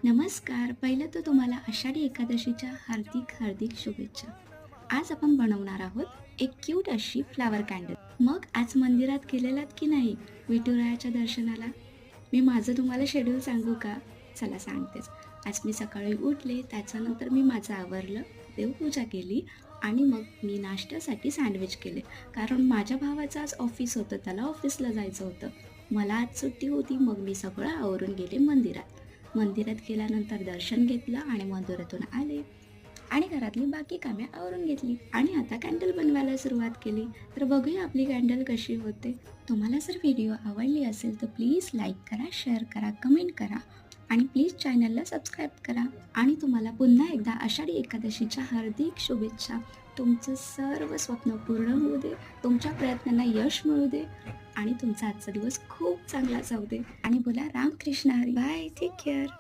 नमस्कार. पहिलं तर तुम्हाला आषाढी एकादशीच्या हार्दिक हार्दिक शुभेच्छा. आज आपण बनवणार आहोत एक क्यूट अशी फ्लॉवर कॅन्डल. मग आज मंदिरात गेलेलात की नाही विठुरायाच्या दर्शनाला? मी माझं तुम्हाला शेड्यूल सांगू का? चला सांगतेच. आज मी सकाळी उठले, त्याच्यानंतर मी माझं आवरलं, देवपूजा केली आणि मग मी नाश्त्यासाठी सँडविच केले. कारण माझ्या भावाचं आज ऑफिस होतं, त्याला ऑफिसला जायचं होतं. मला आज सुट्टी होती, मग मी सगळं आवरून गेले मंदिरात. मंदिरात गेल्यानंतर दर्शन घेतलं आणि मंदिरातून आले आणि घरातली बाकी कामे आवरून घेतली आणि आता कॅन्डल बनवायला सुरुवात केली. तर बघूया आपली कॅन्डल कशी होते. तुम्हाला जर व्हिडिओ आवडली असेल तर प्लीज लाईक करा, शेअर करा, कमेंट करा आणि प्लीज चॅनलला सबस्क्राईब करा. आणि तुम्हाला पुन्हा एकदा आषाढी एकादशीच्या हार्दिक शुभेच्छा. तुमचं सर्व स्वप्न पूर्ण होऊ दे, तुमच्या प्रयत्नांना यश मिळू दे आणि तुमचा आजचा दिवस खूप चांगला जाऊ दे. आणि बोला Ramkrishna Hari. Bye, take care.